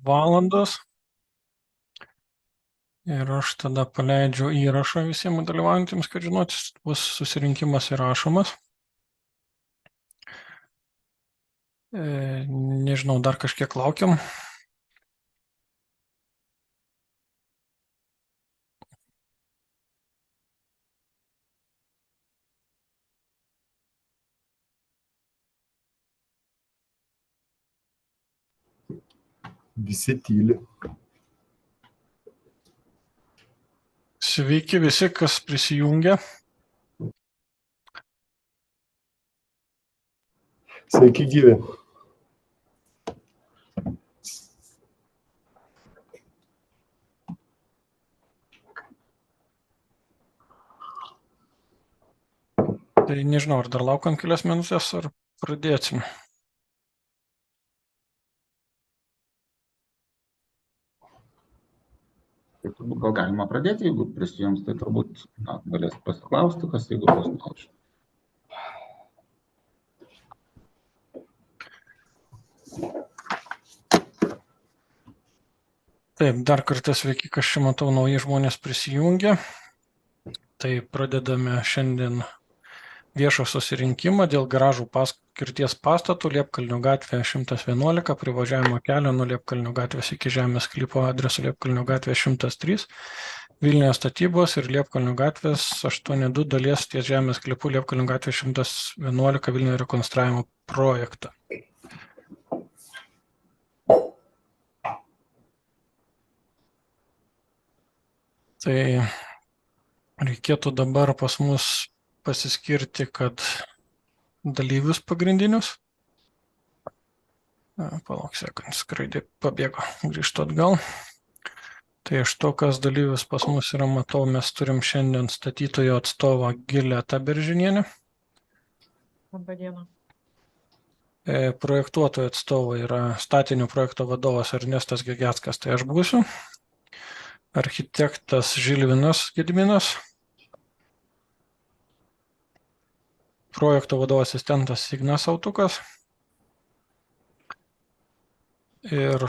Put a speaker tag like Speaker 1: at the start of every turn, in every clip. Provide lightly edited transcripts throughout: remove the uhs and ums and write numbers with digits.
Speaker 1: valandos. Ir aš tada paleidžiu įrašą visiems dalyvaujantiems, kad žinotis, bus susirinkimas įrašomas. Nežinau, dar kažkiek laukiam.
Speaker 2: Visi tyli.
Speaker 1: Sveiki visi, kas prisijungia.
Speaker 2: Sveiki gyvi.
Speaker 1: Tai nežinau, ar dar laukiam kelias minutės, ar pradėsim.
Speaker 3: Tai turbūt gal galima pradėti, jeigu prisijungs, tai turbūt galės pasiklausti, kas jeigu bus naučių.
Speaker 1: Taip, dar kartą sveiki, kas čia matau, nauji žmonės prisijungia. Tai pradedame šiandien viešą susirinkimą dėl garažų paskirties pastatų Liepkalnio gatvė 111, privažiavimo kelio nuo Liepkalnio gatvės iki žemės sklypo adresu Liepkalnio gatvė 103, Vilniuje statybos ir Liepkalnio gatvės 82 dalies ties žemės sklypu Liepkalnio gatvė 111 Vilniuje rekonstravimo projektą. Tai reikėtų dabar pas mus pasiskirti, kad dalyvius pagrindinius. Palauk sekundį, skraidė, pabėgo, grįžtu atgal. Tai iš to, kas dalyvius pas mus yra, matau, mes turim šiandien statytojo atstovą Giletą Beržinienę.
Speaker 4: Labą dieną.
Speaker 1: Projektuotojo atstovai yra statinio projekto vadovas Ernestas Gegeckas, tai aš būsiu. Architektas Žilvinas Gediminas. Projekto vadovo asistentas Ignas Autukas. Ir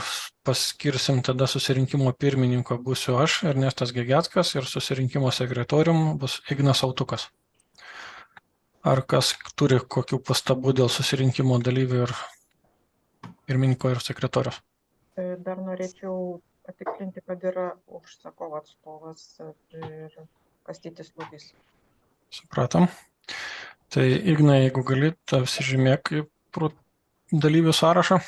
Speaker 1: paskirsim tada susirinkimo pirmininko būsiu aš, Ernestas Gegeckas, ir susirinkimo sekretorium bus Ignas Autukas. Ar kas turi kokių pastabų dėl susirinkimo dalyvių ir pirmininko ir sekretorius?
Speaker 4: Dar norėčiau patikslinti, kad yra užsakovo atstovas ir Kastytis Lubys.
Speaker 1: Supratom. Tai Ignai, jeigu gali, apsižymėk dalyvių sąrašą.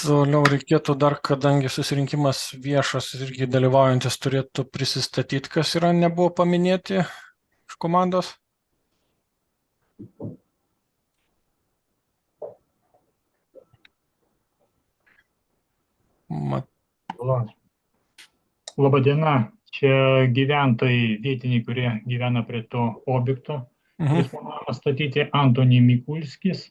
Speaker 1: Toliau reikėtų dar, kadangi susirinkimas viešas irgi dalyvaujantis turėtų prisistatyti, kas yra nebuvo paminėti iš komandos.
Speaker 5: Labą dieną, čia gyventojai vietiniai, kurie gyvena prie to objekto. Jis planuojamas statyti Antonij Mikulskis,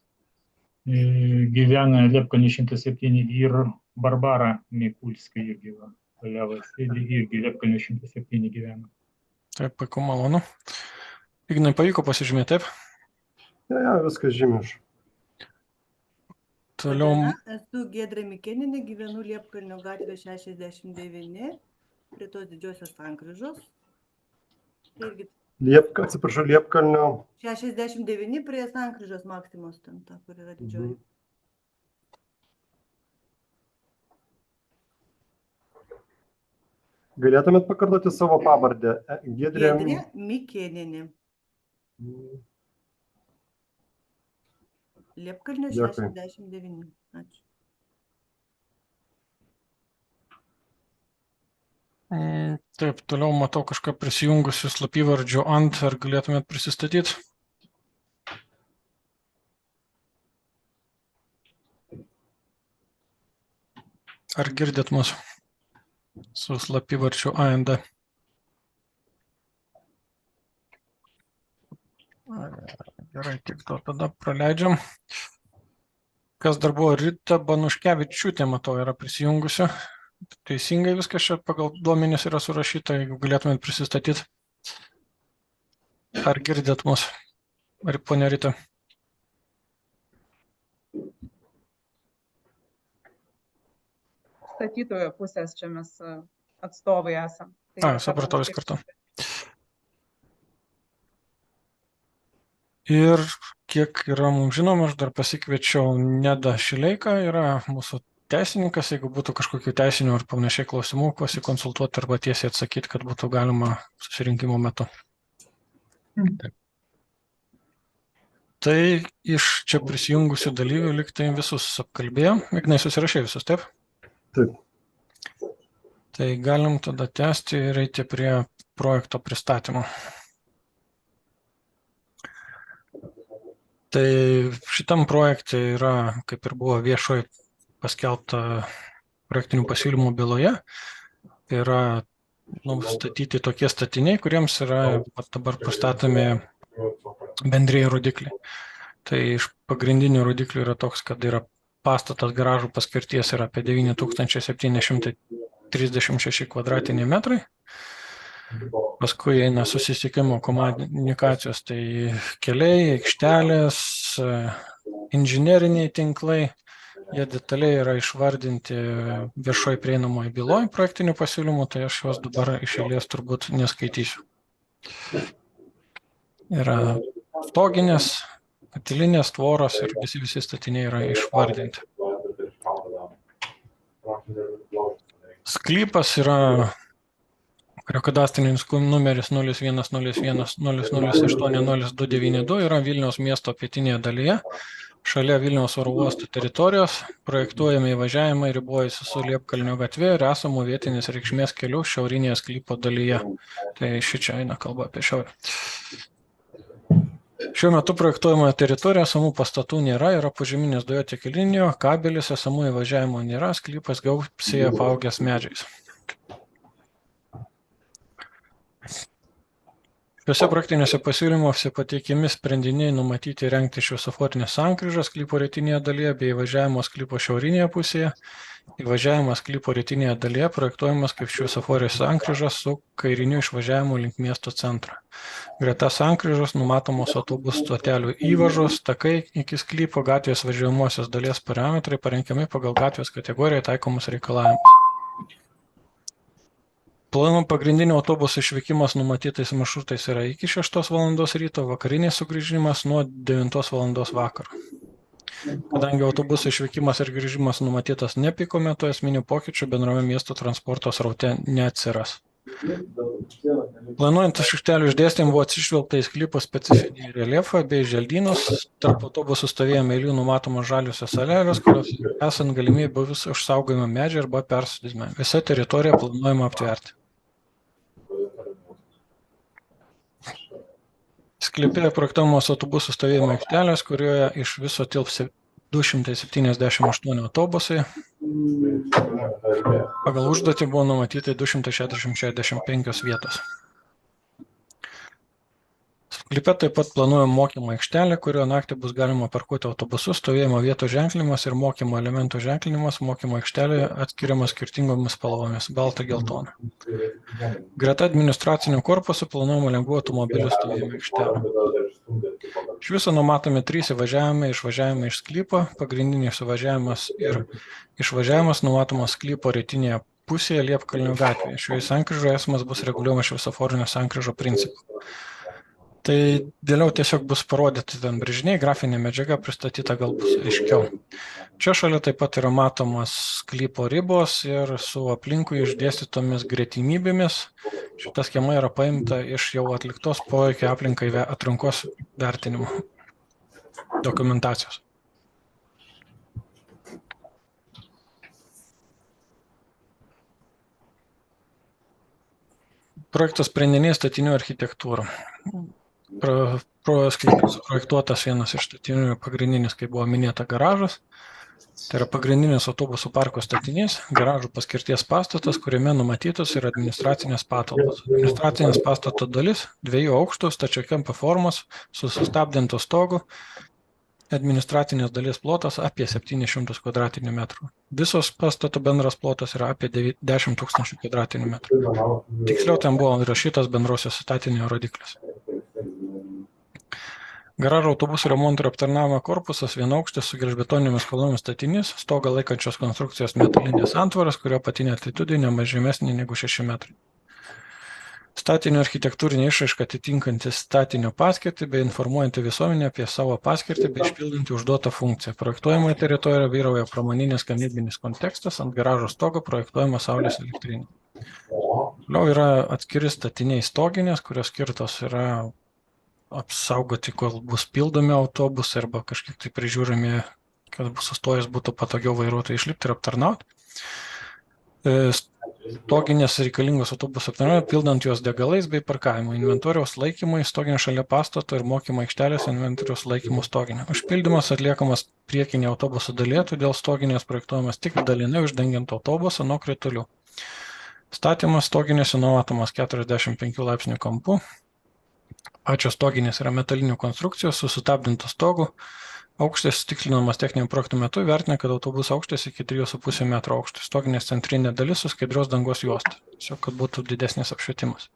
Speaker 5: gyvena Liepkalnio 107 ir Barbara Mikulska irgi irgi Liepkalnio 107 gyvena.
Speaker 1: Taip, puiku, malonu. Ignai, pavyko pasižymėti, taip?
Speaker 2: Ja, viskas žymiš.
Speaker 1: Toliau.
Speaker 6: Esu Giedrė Mikėninė, gyvenu Liepkalnio gatvė 69, prie tos didžiosios sankryžos.
Speaker 2: Atsiprašau, Liepkalnio.
Speaker 6: 69 prie sankryžos Maksimos ten, ta, kur yra didžioji.
Speaker 2: Galėtumėt pakartoti savo pavardę?
Speaker 6: Giedrė Mikėninė. Liepkalnio 69. Ačiū.
Speaker 1: Taip, toliau matau kažką prisijungusiu slapyvardžiu ant, ar galėtumėt prisistatyti? Ar girdėt mus su slapyvardžiu AND? Gerai, tik to tada praleidžiam. Kas dar buvo? Rita Banuškevičiūtė, matau, yra prisijungusi. Teisingai viskas čia pagal duomenis yra surašyta, jeigu galėtumėt prisistatyti. Ar girdėt mus? Ar ponia Rita?
Speaker 7: Statytojo pusės čia mes atstovai esam. Tai
Speaker 1: Supratau
Speaker 7: kalbam
Speaker 1: iš
Speaker 7: tik-
Speaker 1: karto. Ir kiek yra mums žinoma, aš dar pasikviečiau Nedą Šileiką, yra mūsų teisininkas, jeigu būtų kažkokių teisinių ar panašiai klausimų, pasikonsultuoti arba tiesiai atsakyti, kad būtų galima susirinkimo metu. Tai iš čia prisijungusių dalyvių liktai visus apkalbėjom. Ignai, susirašė visus, taip?
Speaker 2: Taip.
Speaker 1: Tai galim tada tęsti ir eiti prie projekto pristatymo. Tai šitam projekte yra, kaip ir buvo viešoje paskelbta projektinių pasiūlymų byloje, yra nustatyti tokie statiniai, kuriems yra dabar pastatomi bendrieji rodikliai. Tai iš pagrindinių rodiklių yra toks, kad yra pastatas garažų paskirties yra apie 9736 kvadratiniai metrai. Paskui eina susisiekimo komunikacijos, tai keliai, aikštelės, inžineriniai tinklai. Jie detaliai yra išvardinti viešoje prieinamoje byloje projektinių pasiūlymų, tai aš juos dabar iš eilės turbūt neskaitysiu. Yra stoginės, katilinės, tvoros ir visi statiniai yra išvardinti. Sklypas yra kurio kadastrinis numeris 0101008092 yra Vilniaus miesto pietinėje dalyje, šalia Vilniaus oro uosto teritorijos, projektuojami įvažiavimai ribojasi su Liepkalnio gatve ir esamų vietinės reikšmės kelių šiaurinėje sklypo dalyje. Tai šičia eina kalba apie šiaurę. Šiuo metu projektuojamoje teritorijoje esamų pastatų nėra, yra požeminės dujotiekio linijos, kabelis, esamų įvažiavimo nėra, sklypas gausiai apaugęs medžiais. Šiuose praktiniuose pasiūlymuose pateikiami sprendiniai numatyti rengti šviesoforinės sankryžas sklypo rytinėje dalyje bei įvažiavimo sklypo šiaurinėje pusėje. Įvažiavimas sklypo rytinėje dalyje projektuojamas kaip šviesoforinės sankryžas su kairiniu išvažiavimu link miesto centro. Greta sankryžos numatomos autobusų stotelių įvažos, takai iki sklypo, gatvės važiuojamosios dalies parametrai parengiami pagal gatvės kategoriją taikomus reikalavimus. Planuojama pagrindinio autobusų išvykimas numatytais maršrutais yra iki 6 val. Ryto, vakarinis sugrįžimas nuo 9 val. Vakaro. Kadangi autobusų išvykimas ir grįžimas numatytas ne piko metu, esminių pokyčių bendrame miesto transporto sraute neatsiras. Planuojant aikštelių išdėstymą buvo atsižvelgta į sklypo specifinį reljefą bei želdynus, tarp autobusų stovėjimo eilių numatomos žaliosios salelės, kurios esant galimybė bus išsaugojama medžiai arba persodinami. Visą teritoriją planuojama aptverti. Sklype projektuojamos autobusų stovėjimo aikštelės, kurioje iš viso tilps 278 autobusai. Pagal užduotį buvo numatyti 265 vietos. Sklype taip pat planuojama mokymo aikštelė, kurioje naktį bus galima parkuoti autobusus, stovėjimo vietos ženklinimas ir mokymo elementų ženklinimas. Mokymo aikštelėje atskiriamas skirtingomis spalvomis - balta, geltona. Greta administracinio korpuso planuojama lengvų automobilių stovėjimo aikštelė. Iš viso numatomi 3 įvažiavimai, išvažiavimai iš sklypo, pagrindinis įvažiavimas ir išvažiavimas numatomas sklypo rytinėje pusėje Liepkalnio gatvėje. Šioje sankryžoje esamas bus reguliuojamas šviesoforinio sankryžo principu. Tai vėliau tiesiog bus parodyti ten brėžiniai, grafinė medžiaga pristatyta gal bus aiškiau. Čia šalia taip pat yra matomas sklypo ribos ir su aplinkui išdėstytomis gretimybėmis. Šita schema yra paimta iš jau atliktos poveikio aplinkai atrankos vertinimo dokumentacijos. Projekto sprendiniai statinių architektūra. Sklypas projektuotas vienas iš statinių pagrindinis, kaip buvo minėta, garažas. Tai yra pagrindinis autobusų parko statinys, garažų paskirties pastatas, kuriame numatytos ir administracinės patalpos. Administracinės pastato dalis 2 aukštų stačiakampio formos su sustabdintu stogu. Administracinės dalies plotas apie 700 kvadratinių metrų. Visos pastato bendras plotas yra apie 10 000 kvadratinių metrų. Tiksliau ten buvo įrašytas bendrosios statinio rodiklis. Garažo autobusų remonto ir aptarnavimo korpusas vienaaukštis su gelžbetoninėmis kolonomis statinys, stogą laikančios konstrukcijos metalinės antvaras, kurio apatinė altitudė ne mažesnė negu 6 metrai. Statinio architektūrinė išraiška atitinkantis statinio paskirtį bei informuojanti visuomenę apie savo paskirtį bei išpildanti užduotą funkciją. Projektuojamoje teritorijoje vyrauja pramoninės gamybinis kontekstas, ant garažo stogo projektuojama saulės elektrinė. Toliau yra atskiri statiniai stoginės, kurios skirtos yra apsaugoti, kol bus pildomi autobusai arba kažkiek tai prižiūrimi, kad bus sustojus būtų patogiau vairuotojai išlipti ir aptarnauti. Stoginės reikalingos autobusų aptarnavimui, pildant juos degalais bei parkavimo, inventoriaus laikymui, stoginė šalia pastato ir mokymo aikštelės inventoriaus laikymų stoginė. Užpildymas atliekamas priekinė autobusų dalyje, todėl stoginės projektuojamas tik dalinai uždengiant autobusą nuo kritulių. Statymas stoginėse numatomas 45 laipsnių kampu. Pačios stoginės yra metalinių konstrukcijos su sutabdintu stogu. Aukštis tikslinamas techniniam projektų metu vertina, kad autobuso aukštis iki 3,5 metro aukštis. Stoginės centrinė dalis su skaidrios dangos juosta, tiesiog kad būtų didesnis apšvietimas.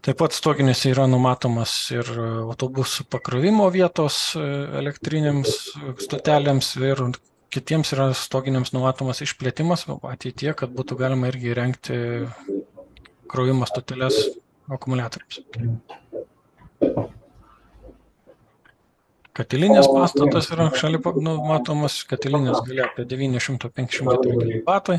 Speaker 1: Taip pat stoginėse yra numatomas ir autobusų pakrovimo vietos elektrinėms stotelėms ir kitiems yra stoginėms numatomas išplėtimas ateityje, kad būtų galima irgi įrengti krovimo stoteles akumuliatoriams. Katilinės pastatas yra šalia matomas, katilinės galia apie 954 kW.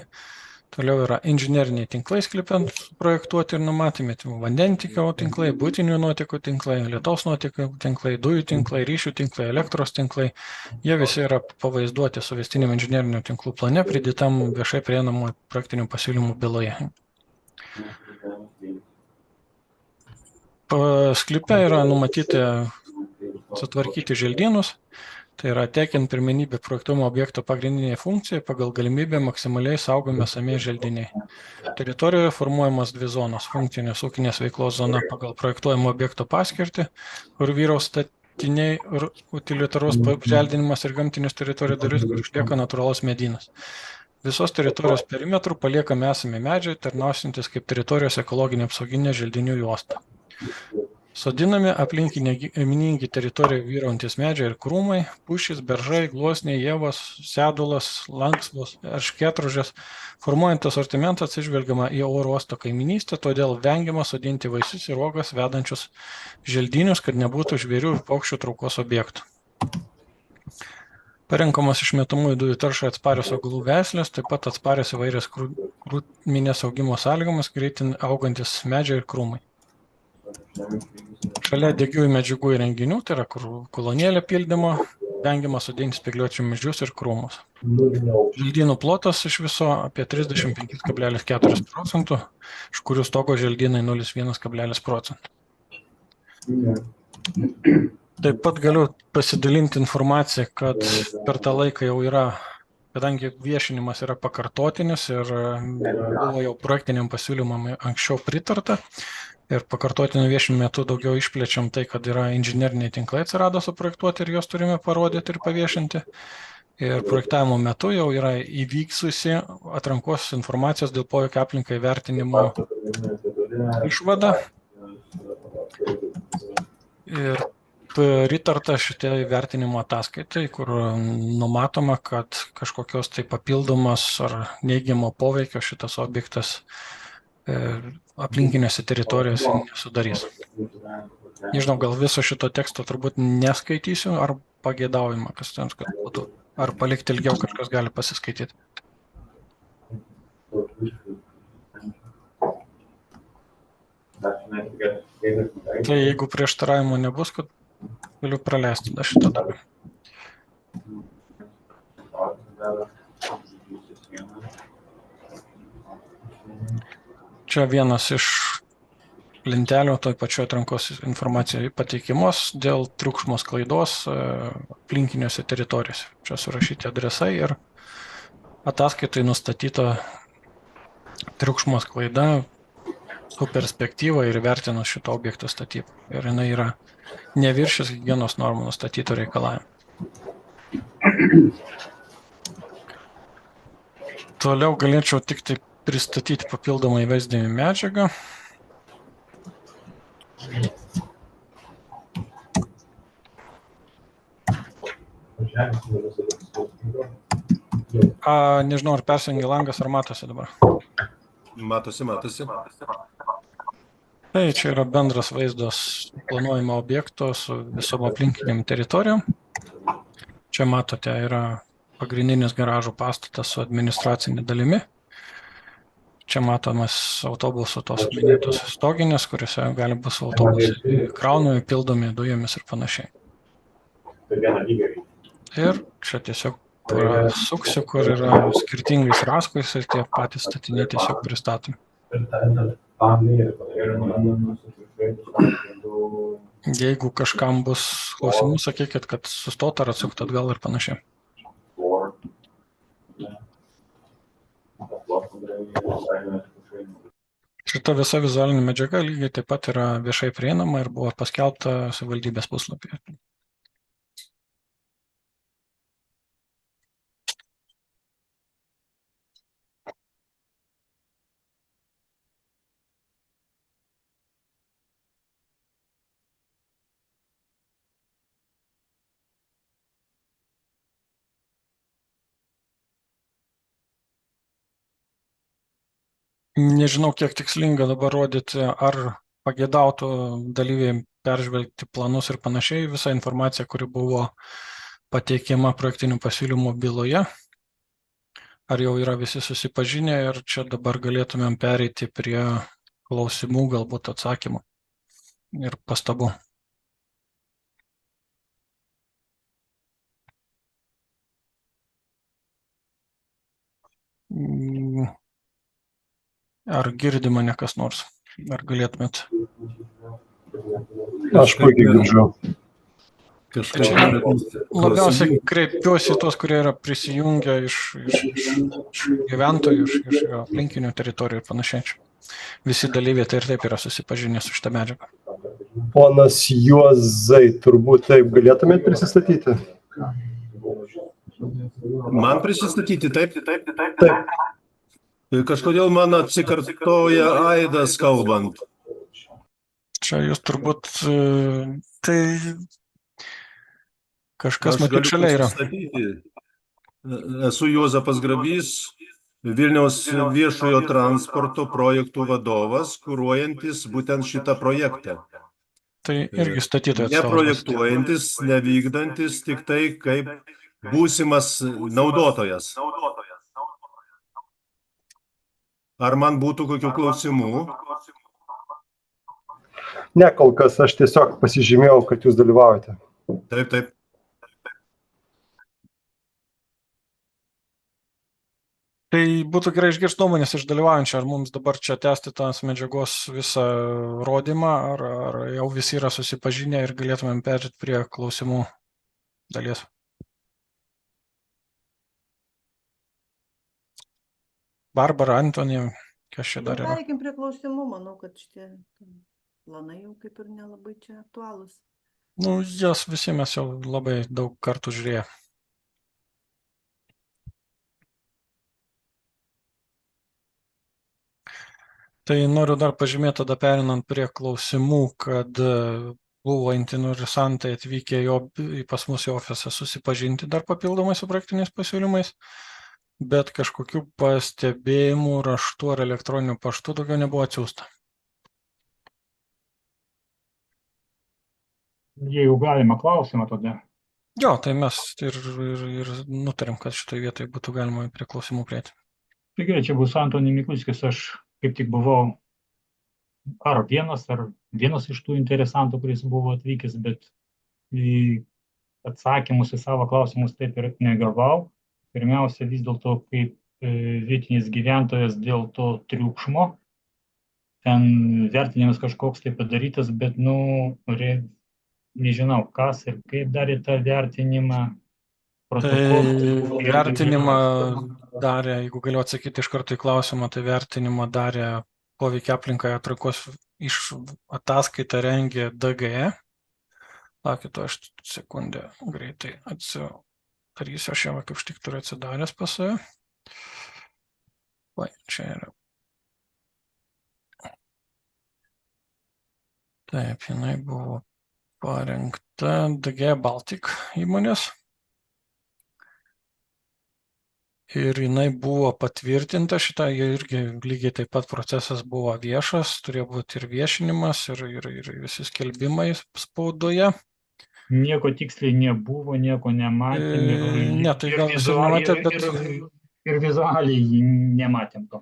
Speaker 1: Toliau yra inžineriniai tinklai sklypiant projektuoti ir numatyti, vandentikio tinklai, buitinių nuotekų tinklai, lietaus nuotekų tinklai, dujų tinklai, ryšių tinklai, elektros tinklai. Jie visi yra pavaizduoti suvestiniam inžinerinių tinklų plane, pridėtam viešai prieinamų praktinių pasiūlymų byloje. Sklype yra numatyti sutvarkyti želdynus, tai yra teikiant pirmenybę projektuojamo objekto pagrindiniai funkcijai, pagal galimybę maksimaliai saugomi esami želdiniai. Teritorijoje formuojamos 2 zonos - funkcinės ūkinės veiklos zona pagal projektuojamo objekto paskirtį, kur vyraus statiniai ir utilitarus apželdinimas ir gamtinės teritorijos dalis, kur išlieka natūralus medynas. Visos teritorijos perimetrų paliekami esami medžiai, tarnausiantis kaip teritorijos ekologinė apsauginė želdinių juosta. Sodinami aplinkinė teritorijoje vyraujantis medžiai ir krūmai, pušys, beržai, gluosniai, ievos, sedulas, lanksvos, erškėtrožės. Formuojant asortimentą atsižvelgiama į oro uosto kaimynystę, todėl vengiama sodinti vaisius ir uogas vedančius želdinius, kad nebūtų žvėrių ir paukščių traukos objektų. Parenkamos išmetamųjų dujų taršai atsparios augalų veislės, taip pat atsparios įvairias krūminės augimo sąlygomis, greitai augantis medžiai ir krūmai. Šalia degiųjų medžiagų įrenginių, tai yra kolonėlė pildymo, vengiama sodinti spygliuočių medžius ir krūmus. Želdynų plotas iš viso apie 35,4%, iš kurių stogo želdynai 0,1%. Taip pat galiu pasidalinti informaciją, kad per tą laiką jau yra, kadangi viešinimas yra pakartotinis ir buvo jau projektiniam pasiūlymam anksčiau pritarta, ir pakartotinių viešinimų metu daugiau išplečiam tai, kad yra inžineriniai tinklai atsirado suprojektuoti ir juos turime parodyti ir paviešinti. Ir projektavimo metu jau yra įvyksusi atrankos informacijos dėl poveikio aplinkai vertinimo išvada. Ir pritarta šitai vertinimo ataskaitai, kur numatoma, kad kažkokios tai papildomos ar neigiamo poveikio šitas objektas aplinkinėse teritorijose nesudarys. Nežinau, gal viso šito teksto turbūt neskaitysiu, ar pageidaujama, kas ten, kad būtų, ar palikti ilgiau, kažkas gali pasiskaityti. Tai jeigu prieštaravimo nebus, kad galiu praleisti šitą darbą. Čia vienas iš lentelių toj pačioj atrankos informacijai pateikimos dėl triukšmo sklaidos aplinkiniuose teritorijose. Čia surašyti adresai ir ataskaitai nustatyta triukšmo sklaida su perspektyva ir vertinus šito objekto statybą. Ir jinai yra neviršys higienos normų nustatyto reikalavimų. Toliau galėčiau tik tai pristatyti papildomai vaizdinį medžiagą. Nežinau, ar persijungia langas, ar matosi dabar.
Speaker 8: Matosi.
Speaker 1: Tai čia yra bendras vaizdas planuojamo objekto su visom aplinkiniam teritorijom. Čia matote, yra pagrindinis garažų pastatas su administracinė dalimi. Čia matomas autobusų tos minėtos stoginės, kuriuose gali bus autobusai kraunami, pildomi dujomis ir panašiai. Ir čia tiesiog prasuksiu, kur yra skirtingais raskais ir tie patys statiniai tiesiog pristatomi. Jeigu kažkam bus klausimų, sakykit, kad sustot ar atsukt atgal ir panašiai. Šita visa vizualinė medžiaga lygiai taip pat yra viešai prieinama ir buvo paskelbta savivaldybės puslapyje. Nežinau, kiek tikslinga dabar rodyti, ar pageidautų dalyviai peržvelgti planus ir panašiai, visą informaciją, kuri buvo pateikiama projektinių pasiūlymų byloje. Ar jau yra visi susipažinę ir čia dabar galėtumėm pereiti prie klausimų, galbūt atsakymų ir pastabų. Ar girdi mane kas nors? Ar galėtumėt?
Speaker 2: Aš puikiai girdžiu.
Speaker 1: Labiausiai kreipiuosi į tuos, kurie yra prisijungę iš gyventojų, iš aplinkinių teritorijų ir panašiai. Visi dalyviai tai ir taip yra susipažinę su šitą medžiagą.
Speaker 2: Ponas Juozai, turbūt taip galėtumėt prisistatyti?
Speaker 8: Man prisistatyti, taip. Kažkodėl man atsikartoja aidas kalbant.
Speaker 1: Čia jūs turbūt, tai kažkas matyt šalia yra.
Speaker 8: Esu Juozapas Grabys, Vilniaus viešojo transporto projektų vadovas, kuruojantis būtent šitą projektą.
Speaker 1: Tai irgi statytojo atstovas.
Speaker 8: Neprojektuojantis, nevykdantis, tik tai kaip būsimas naudotojas. Ar man būtų kokių klausimų?
Speaker 2: Ne, kol kas aš tiesiog pasižymėjau, kad jūs dalyvaujate.
Speaker 8: Taip.
Speaker 1: Tai būtų gerai išgirsti nuomonės iš dalyvaujančių, ar mums dabar čia tęsti tas medžiagos visą rodymą, ar jau visi yra susipažinę ir galėtumėm perėti prie klausimų dalies. Barbara, Antonija, kas čia dar yra?
Speaker 6: Pereikim prie klausimų, manau, kad šitie planai jau kaip ir nelabai čia aktualūs.
Speaker 1: Jas visi mes jau labai daug kartų žiūrėję. Tai noriu dar pažymėti, tada perinant prie klausimų, kad buvo interesantai atvykę pas mus į ofisą susipažinti dar papildomai su projektiniais pasiūlymais, bet kažkokių pastebėjimų raštu ar elektroniniu paštu daugiau nebuvo atsiųsta.
Speaker 5: Jeigu galima klausimą tada.
Speaker 1: Jo, tai mes ir nutarėm, kad šitoje vietoje būtų galima prie klausimų prieiti.
Speaker 5: Tai gerai, čia bus Antonijus Mikulskis, aš kaip tik buvau ar vienas iš tų interesantų, kuris buvo atvykęs, bet atsakymus į savo klausimus taip ir negavau. Pirmiausia, vis dėlto kaip vietinis gyventojas dėl to triukšmo. Ten vertinimas kažkoks tai padarytas, bet, nežinau, kas ir kaip darė tą vertinimą.
Speaker 1: Tai vertinimą darė, jeigu galiu atsakyti iš karto į klausimą, tai vertinimą darė poveikio aplinkai atrankos iš ataskaitą rengė DGE. Laukite, aš sekundę greitai atsidarysiu, aš jau kaip štik turiu atsidaręs pas save. Čia yra. Taip, jinai buvo parengta DG Baltic įmonės. Ir jinai buvo patvirtinta šitą, irgi lygiai taip pat procesas buvo viešas, turėjo būti ir viešinimas, ir visi skelbimai spaudoje.
Speaker 5: Nieko tiksliai nebuvo, nieko nematėm.
Speaker 1: Ne, tai gal mes ir nematėm, bet...
Speaker 5: Ir vizualiai nematėm to.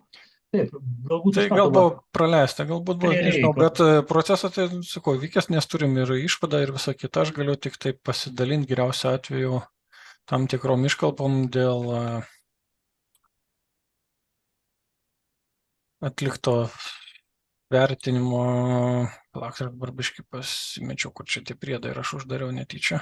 Speaker 5: Taip, galbūt
Speaker 1: Tai gal buvo praleista, galbūt buvo, nežinau, bet procesas, tai sakau, vykęs, nes turim ir išvadą ir visą kitą, aš galiu tik taip pasidalinti geriausiu atveju tam tikrom iškalbom dėl atlikto vertinimo. Palauk, dabar biškį pasimečiau, kur čia tie priedai ir aš uždariau netyčia.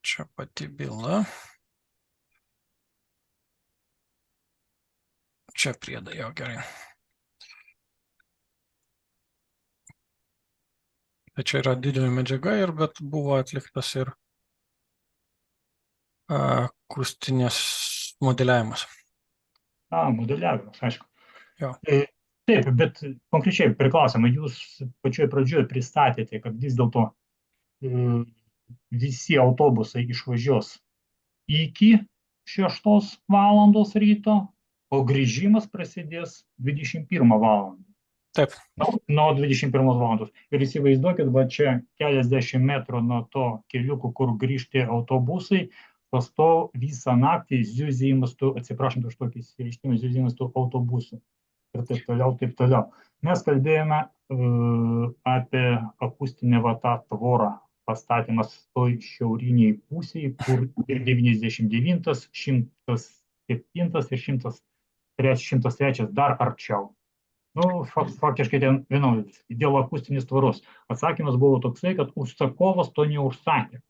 Speaker 1: Čia pati byla. Čia priedai, jo, gerai. Tai čia yra didelė medžiaga, bet buvo atliktas ir akustinės modeliavimas.
Speaker 5: Modeliavimas, aišku.
Speaker 1: Jo.
Speaker 5: Taip, bet konkrečiai priklausomai, jūs pačioje pradžioje pristatėte, kad vis dėlto visi autobusai išvažiuos iki 6 valandos ryto, o grįžimas prasidės 21 valandą.
Speaker 1: Taip.
Speaker 5: Nuo 21 valandos. Ir įsivaizduokit, va čia keliasdešimt metrų nuo to keliukų, kur grįžti autobusai, pastovi visą naktį ziuzimas tų, atsiprašant už tokį įsireiškimą, ziuzimas tų autobusų. Ir taip toliau, taip toliau. Mes kalbėjome apie akustinę tą tvorą, pastatymas toj šiauriniai pusėje, kur ir 99, 107 ir 103 dar arčiau. Faktiškai ten vienodai, dėl akustinės tvoros. Atsakymas buvo toksai, kad užsakovas to neužsakė.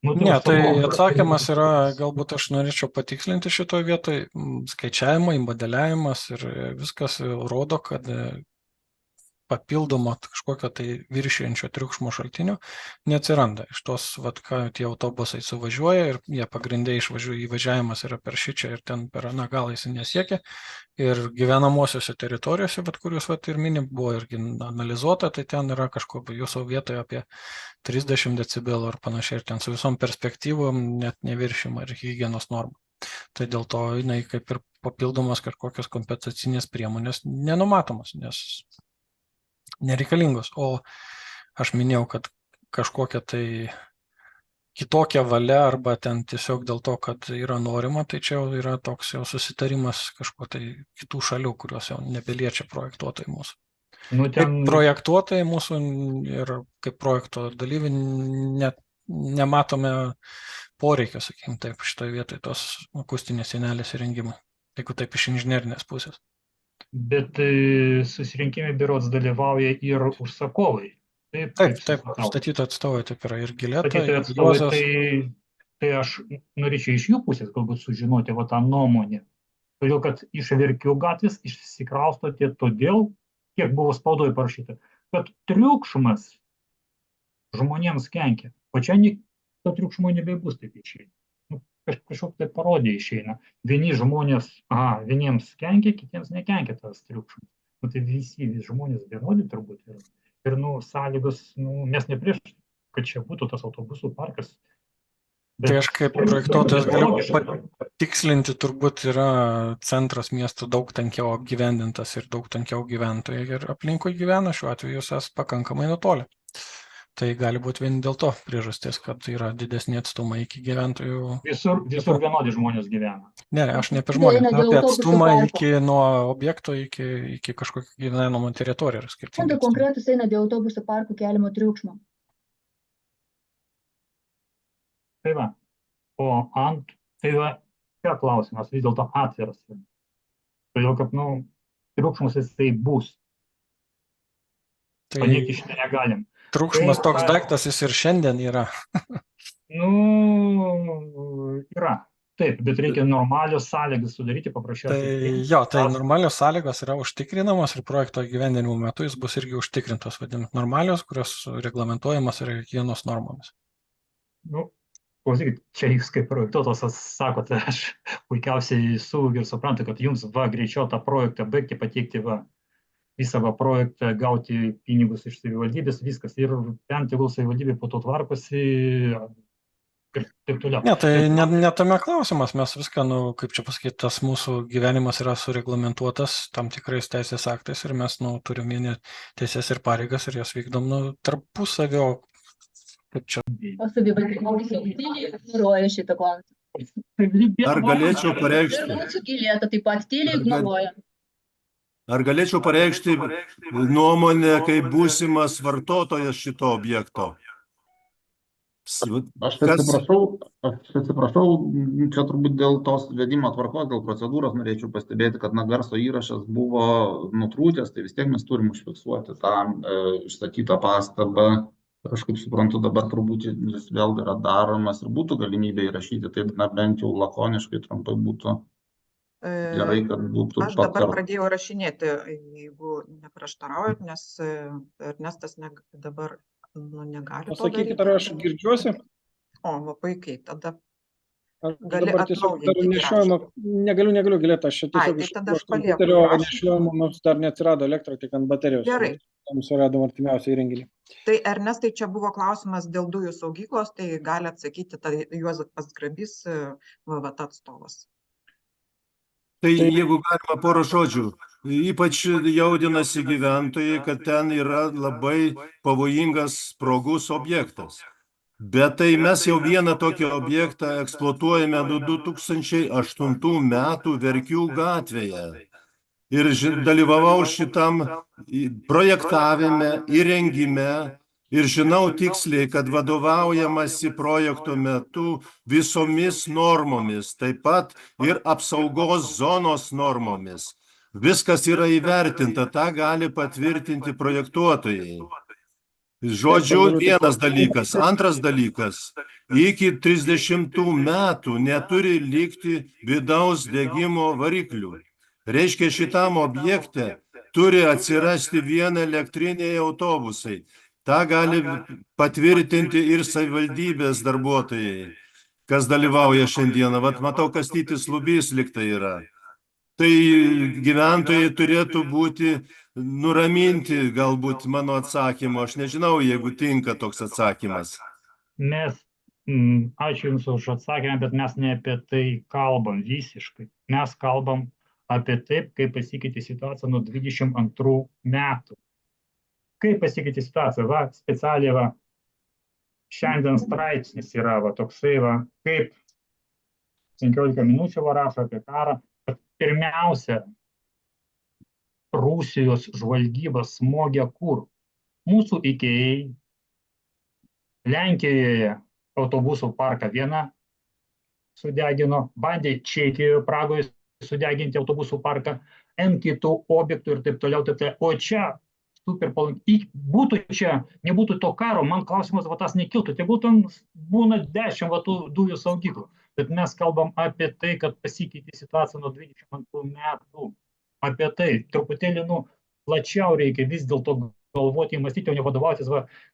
Speaker 1: Ne, tai atsakymas yra, galbūt aš norėčiau patikslinti šitoje vietoje, skaičiavimai, modeliavimas ir viskas rodo, kad papildomo kažkokio tai viršijančio triukšmo šaltinio neatsiranda. Iš tos, ką tie autobusai suvažiuoja ir jie pagrindė įvažiavimas yra per šičia ir ten per galą jis nesiekia. Ir gyvenamosiose teritorijose, kur jūs ir minim, buvo irgi analizuota, tai ten yra kažkokio jūsų vietoje apie 30 decibelų ar panašiai. Ir ten su visom perspektyvom net neviršima ir higienos normų. Tai dėl to jinai kaip ir papildomas kažkokios kompensacinės priemonės nenumatomos, nes nereikalingos. O aš minėjau, kad kažkokia tai kitokia valia arba ten tiesiog dėl to, kad yra norima, tai čia jau yra toks jau susitarimas kažko tai kitų šalių, kurios jau nebeliečia projektuotojai mūsų. Kaip projektuotojai mūsų ir kaip projekto dalyviai net nematome poreikio, sakykime taip, šitoje vietoje tos akustinės sienelės įrengimo, jeigu taip iš inžinerinės pusės.
Speaker 5: Bet susirinkime berods dalyvauja ir užsakovai.
Speaker 1: Taip, statytojų atstovai taip yra ir Gileta, ir
Speaker 5: Juozas. Tai aš norėčiau iš jų pusės galbūt sužinoti tą nuomonę. Todėl, kad iš Verkių gatvės išsikraustote todėl, kiek buvo spaudoje parašyta, kad triukšmas žmonėms kenkia. O čia to triukšmo nebebus taip išeina. Kažkaip tai parodė išeina. Vieni žmonės, vieniems kenkia, kitiems nekenkia tas triukšmas. Tai visi žmonės vienodi turbūt yra. Ir sąlygos, mes ne prieš, kad čia būtų tas autobusų parkas.
Speaker 1: Tai aš kaip projektuotojas galiu patikslinti, turbūt yra centras miesto daug tankiau apgyvendintas ir daug tankiau gyventojai ir aplinkui gyvena, šiuo atveju jūs esate pakankamai nutolę. Tai gali būti vien dėl to priežastis, kad yra didesni atstumai iki gyventojų.
Speaker 5: Visur vienodi žmonės gyvena.
Speaker 1: Ne, aš ne apie žmonės, apie atstumą nuo objekto iki kažkokio gyvenamo teritorijos.
Speaker 9: Kada konkretus eina dėl autobusų parkų keliamo triukšmo?
Speaker 5: Tai va. Tai va, čia klausimas vis dėlto atviras. Todėl, kad, triukšmas jisai bus. Paneigti šitą negalim.
Speaker 1: Triukšmas toks daiktas, jis ir šiandien yra.
Speaker 5: Yra. Taip, bet reikia normalios sąlygas sudaryti, paprasčiausiai.
Speaker 1: Tai normalios sąlygos yra užtikrinamos ir projekto įgyvendinimo metu jis bus irgi užtikrintos, vadinasi, normalios, kurios reglamentuojamas ir higienos normomis.
Speaker 5: Klausykit, čia jūs kaip projektuotojas sakote, aš puikiausiai suvokiu ir suprantu, kad jums greičiau tą projektą baigti, pateikti visą va projektą, gauti pinigus iš savivaldybės, viskas. Ir ten tegul savivaldybė po to tvarkosi ir taip toliau.
Speaker 1: Ne, tai ne tame klausimas, mes viską, kaip čia pasakyti, tas mūsų gyvenimas yra sureglamentuotas tam tikrais teisės aktais ir mes turim vieni teisės ir pareigas ir jas vykdom tarpusavio. Kaip čia?
Speaker 9: O savivaldybė ignoruoja šitą klausimą.
Speaker 8: Ar galėčiau pareikšti?
Speaker 9: Ir mūsų gilėta taip pat tyliai ignoruoja.
Speaker 8: Ar galėčiau pareikšti nuomonę, kaip būsimas vartotojas šito objekto?
Speaker 3: Aš atsiprašau, čia turbūt dėl tos vedimo tvarkos, dėl procedūros norėčiau pastebėti, kad garso įrašas buvo nutrūkęs, tai vis tiek mes turim užfiksuoti tą išsakytą pastabą. Aš kaip suprantu, dabar turbūt jis vėl yra daromas ir būtų galimybė įrašyti, tai bent jau lakoniškai trumpai būtų gerai, kad būtų.
Speaker 4: Aš dabar pradėjau rašinėti, jeigu neprieštaraujat, nes Ernestas dabar negali to daryti.
Speaker 1: Pasakykit, ar aš girdžiuosi?
Speaker 4: O, va, puikiai, tada
Speaker 1: gali atnaujinti. Negaliu gilėti, aš čia tiesiog iš kompiuterio nešiojimo, nors dar neatsirado elektra, tik ant baterijos.
Speaker 4: Gerai.
Speaker 1: Suradom artimiausią įrenginį.
Speaker 4: Tai Ernestai, čia buvo klausimas dėl dujų saugyklos, tai gali atsakyti Juozapas Grabys, VVT atstovas.
Speaker 8: Tai jeigu galima porą žodžių, ypač jaudinasi gyventojai, kad ten yra labai pavojingas sprogus objektas. Bet tai mes jau vieną tokį objektą eksploatuojame nuo 2008 metų Verkių gatvėje. Ir dalyvavau šitam projektavime, įrengime ir žinau tiksliai, kad vadovaujamasi projekto metu visomis normomis, taip pat ir apsaugos zonos normomis. Viskas yra įvertinta, tą gali patvirtinti projektuotojai. Žodžiu, vienas dalykas. Antras dalykas, iki 30 metų neturi likti vidaus degimo variklių. Reiškia, šitam objekte turi atsirasti vien elektriniai autobusai. Ta gali patvirtinti ir savivaldybės darbuotojai, kas dalyvauja šiandieną. Vat matau, Kastytis Lubys liktai yra. Tai gyventojai turėtų būti nuraminti galbūt mano atsakymo. Aš nežinau, jeigu tinka toks atsakymas.
Speaker 5: Ačiū Jums už atsakymą, bet mes ne apie tai kalbam visiškai. Mes kalbam apie taip, kaip pasikeitė situacija nuo 22 metų. Kaip pasikeitė situacija? Va, specialiai šiandien straipsnis yra toksai, kaip 15 minučių rašo apie karą, kad pirmiausia, Rusijos žvalgyba smogia kur? Mūsų ikėjai, Lenkijoje autobusų parką vieną sudegino, bandė Čekijoje, Pragoje sudeginti autobusų parką, N kitų objektų ir taip toliau. O čia būtų čia, nebūtų to karo, man klausimas tas nekiltų, tai būna 10 tų dujų saugyklų. Bet mes kalbam apie tai, kad pasikeitė situacija nuo 22 metų. Apie tai truputėlį plačiau reikia vis dėlto galvoti, mąstyti, o ne vadovautis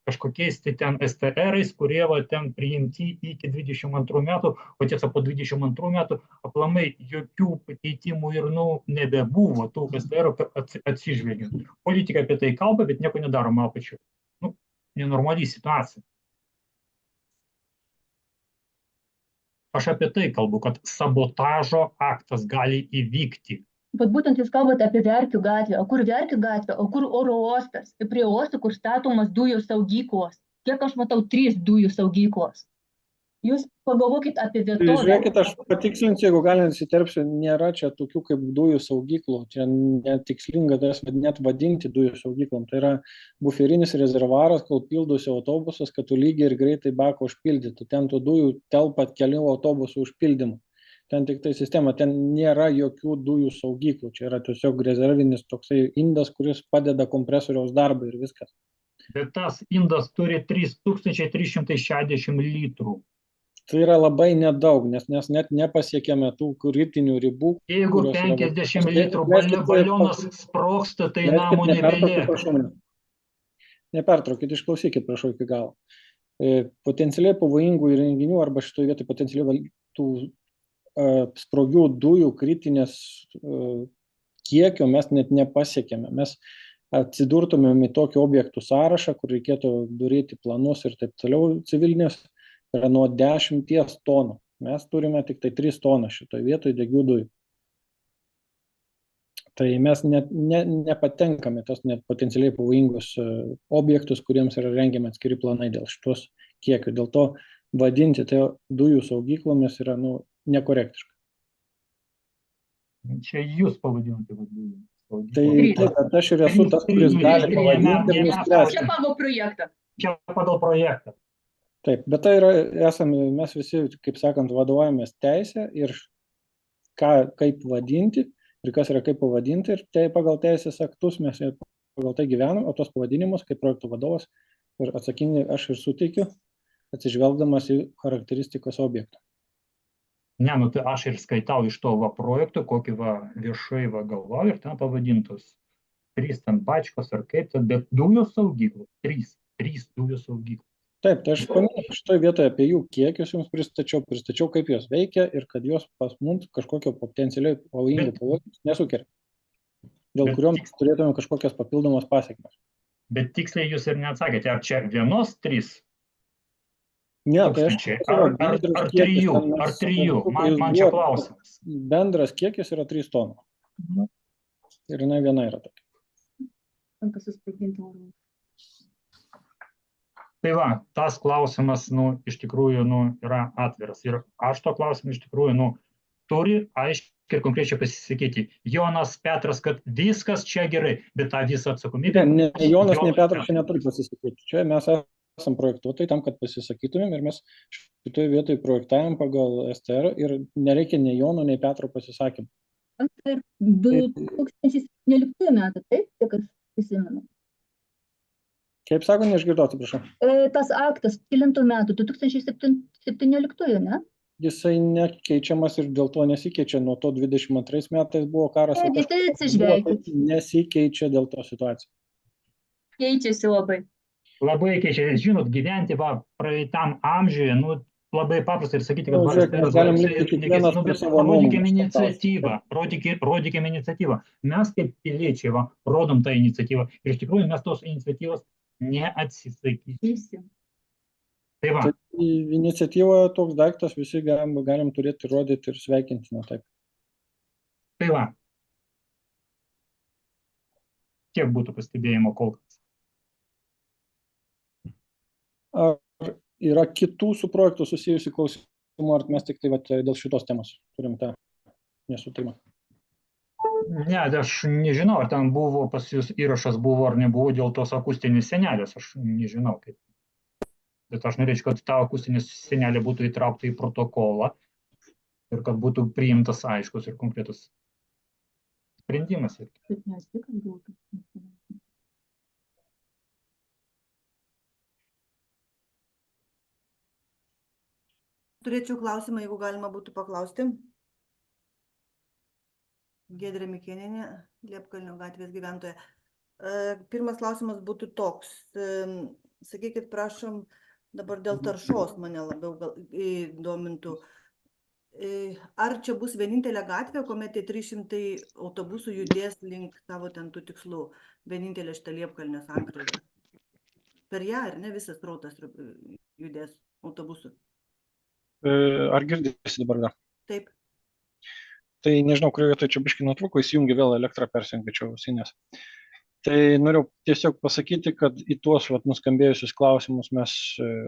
Speaker 5: kažkokiais ten STR-ais, kurie ten priimti iki 22 metų, o tiesa po 22 metų aplamai jokių pakeitimų ir nebebuvo tų STR atsižvelgiant. Politika apie tai kalba, bet nieko nedaroma apačiu. Nenormali situacija. Aš apie tai kalbu, kad sabotažo aktas gali įvykti.
Speaker 9: Bet būtent jūs kalbate apie Verkių gatvę. O kur Verkių gatvė? O kur oro uostas? Ir prie uosto, kur statomas dujų saugyklos. Kiek aš matau 3 dujų saugyklos. Jūs pagalvokit apie vietovę.
Speaker 1: Žiūrėkit, aš patikslinsiu, jeigu galint įsiterpsiu, nėra čia tokių kaip dujų saugyklų. Čia netikslinga net vadinti dujų saugyklom. Tai yra buferinis rezervaras, kol pildosi autobusas, kad tu lygiai ir greitai baką užpildytų. Ten tų dujų telpa kelių autobusų užpildymų. Ten tik tai sistema, ten nėra jokių dujų saugyklų. Čia yra tiesiog rezervinis toksai indas, kuris padeda kompresoriaus darbą ir viskas.
Speaker 5: Bet tas indas turi 3360 litrų.
Speaker 1: Tai yra labai nedaug, nes net nepasiekėme tų kritinių ribų.
Speaker 5: Jeigu 50 litrų balionas sprogsta, tai namo nebelieka.
Speaker 1: Nepertraukit, išklausykit, prašau, iki galo. Potencialiai pavojingų įrenginių arba šitoje vietoje potencialiai tų sprogių dujų kritinės kiekio mes net nepasiekėme. Mes
Speaker 10: atsidurtumėm į tokį objektų sąrašą, kur reikėtų daryti planus ir taip toliau civilinės, yra nuo 10 tonų. Mes turime tik tai 3 tonas šitoje vietoje degių dujų. Tai mes nepatenkame tos net potencialiai pavojingus objektus, kuriems yra rengiami atskiri planai dėl šitos kiekių. Dėl to vadinti tai dujų saugyklomis yra nekorektiška.
Speaker 5: Čia jūs pavadinote dujų.
Speaker 10: Tai aš ir esu tas, kuris gali pavadinti ir nuspręsti.
Speaker 9: Čia pagal projektą.
Speaker 5: Čia pagal projektą.
Speaker 10: Taip, bet tai yra, mes visi, kaip sakant, vadovaujamės teisę ir kaip vadinti ir kas yra kaip pavadinti ir tai pagal teisės aktus mes pagal tai gyvenam, o tos pavadinimus kaip projektų vadovas ir atsakingai aš ir suteikiu, atsižvelgdamas į charakteristikas objektą.
Speaker 5: Ne, tai aš ir skaitau iš to projekto, kokį viešai galvoju ir ten pavadintus 3 ten pačkos ar kaip, bet dujų saugyklų, 3 dujų saugyklų.
Speaker 10: Taip, tai aš paminėjau šitoje vietoje apie jų kiekius jums pristačiau, kaip jos veikia ir kad jos pas mums kažkokio potencialiai pavojingų pavojų nesukelia, dėl kuriom turėtume kažkokias papildomas pasekmes.
Speaker 5: Bet tiksliai jūs ir neatsakėte, ar čia 1-3?
Speaker 10: Ne, tai aš...
Speaker 5: Ar 3? Man čia klausimas.
Speaker 10: Bendras kiekis yra 3 tonų. Ir jinai viena yra tokia.
Speaker 5: Tai tas klausimas, iš tikrųjų, yra atviras. Ir aš to klausimą iš tikrųjų, turi aiškiai ir konkrečiai pasisakyti. Jonas, Petras, kad viskas čia gerai, bet tą visą atsakomybę...
Speaker 10: Ne, Jonas, ne Petras čia neturi pasisakyti. Čia mes esam projektuotojai tam, kad pasisakytumėm ir mes šitoje vietoje projektavom pagal STR ir nereikia nei Jono, nei Petro pasisakymų.
Speaker 9: 2017 metų, taip, tik aš prisimenu.
Speaker 10: Kaip sako, neišgirdau, atsiprašau.
Speaker 9: Tas aktas, kelintų metų, 2017, ne?
Speaker 10: Jisai nekeičiamas ir dėl to nesikeičia. Nuo to 22 metais buvo karas.
Speaker 9: Tai atsižvelgit.
Speaker 10: Nesikeičia dėl to situacija.
Speaker 9: Keičiasi labai.
Speaker 5: Labai keičia. Žinot, gyventi praeitam amžiuje, labai paprasta ir sakyti, kad rodykime iniciatyvą. Mes kaip piliečiai rodom tą iniciatyvą ir iš tikrųjų mes tos iniciatyvos neatsisakysim. Tai
Speaker 10: iniciatyva toks daiktas, visi galim turėti, rodyti ir sveikinti, taip.
Speaker 5: Tai Kiek būtų pastebėjimo kol kas?
Speaker 10: Ar yra kitų su projektu susijusių klausimų, ar mes tik tai dėl šitos temos turim tą nesutarimą?
Speaker 5: Ne, aš nežinau, ar ten buvo pas jūs įrašas buvo ar nebuvo dėl tos akustinės sienelės, aš nežinau kaip. Bet aš norėčiau, kad ta akustinė sienelė būtų įtraukta į protokolą ir kad būtų priimtas aiškus ir konkretus sprendimas.
Speaker 6: Turėčiau klausimą, jeigu galima būtų paklausti. Giedrė Mikėnienė, Liepkalnio gatvės gyventoja. Pirmas klausimas būtų toks. Sakykit, prašom, dabar dėl taršos mane labiau domintų. Ar čia bus vienintelė gatvė, kuomet tie 300 autobusų judės link savo ten tų tikslų? Vienintelė šitą Liepkalnio sankryžą. Per ją, ar ne, visas srautas judės autobusų?
Speaker 1: Ar girdėsi dabar dar?
Speaker 6: Taip.
Speaker 1: Tai nežinau, kurioje vietoje čia biškai nutrūko, įsijungi vėl elektrą, persijungičiau ausinės. Tai noriu tiesiog pasakyti, kad į tuos nuskambėjusius klausimus mes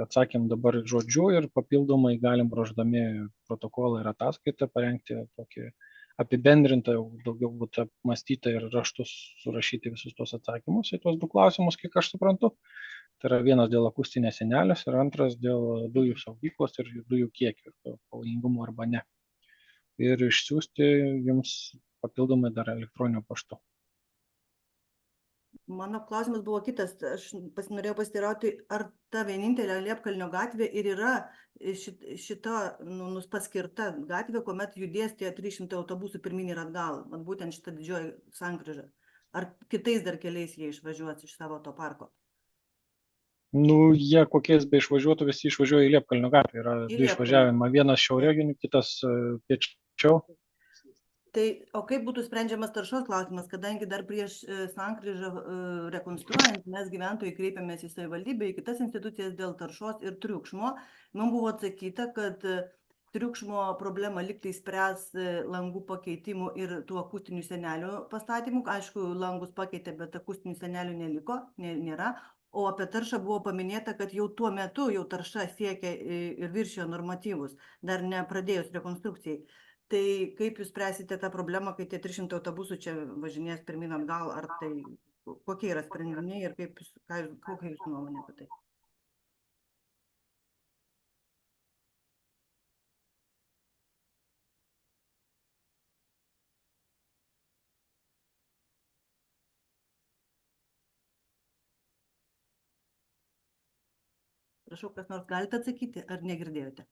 Speaker 1: atsakėm dabar žodžiu ir papildomai galim ruošdami protokolą ir ataskaitą parengti tokį apibendrintą, daugiau būtų apmąstytą ir raštus surašyti visus tos atsakymus į tuos 2 klausimus, kiek aš suprantu. Tai yra vienas dėl akustinės sienelės ir antras dėl dujų saugyklos ir dujų kiekio, pavojingumo arba ne. Ir išsiųsti jums papildomai dar elektroniniu paštu.
Speaker 6: Mano klausimas buvo kitas. Aš norėjau pasiteirauti, ar ta vienintelė Liepkalnio gatvė ir yra šita paskirta gatvė, kuomet judės tie 300 autobusų pirmyn ir atgal, būtent šita didžioji sankryža. Ar kitais dar keliais jie išvažiuos iš savo to parko?
Speaker 1: Jie kokiais be išvažiuotų, visi išvažiuoja į Liepkalnio gatvę. Yra 2 išvažiavimai, vienas šiaurėginių, kitas piečiau.
Speaker 6: Tai, o kaip būtų sprendžiamas taršos klausimas, kadangi dar prieš sankryžą rekonstruojant mes gyventojai kreipėmės į savivaldybę, į kitas institucijas dėl taršos ir triukšmo. Mums buvo atsakyta, kad triukšmo problemą liktai spręs langų pakeitimų ir tų akustinių sienelių pastatymų. Aišku, langus pakeitė, bet akustinių sienelių neliko, nėra. O apie taršą buvo paminėta, kad jau tuo metu jau tarša siekia ir viršijo normatyvus, dar nepradėjus rekonstrukcijai. Tai kaip jūs spręsite tą problemą, kai tie 300 autobusų čia važinės pirmin atgal, ar tai kokie yra sprendiniai ir kokia jūsų nuomonė apie tai? Prašau, kas nors galite atsakyti, ar negirdėjote?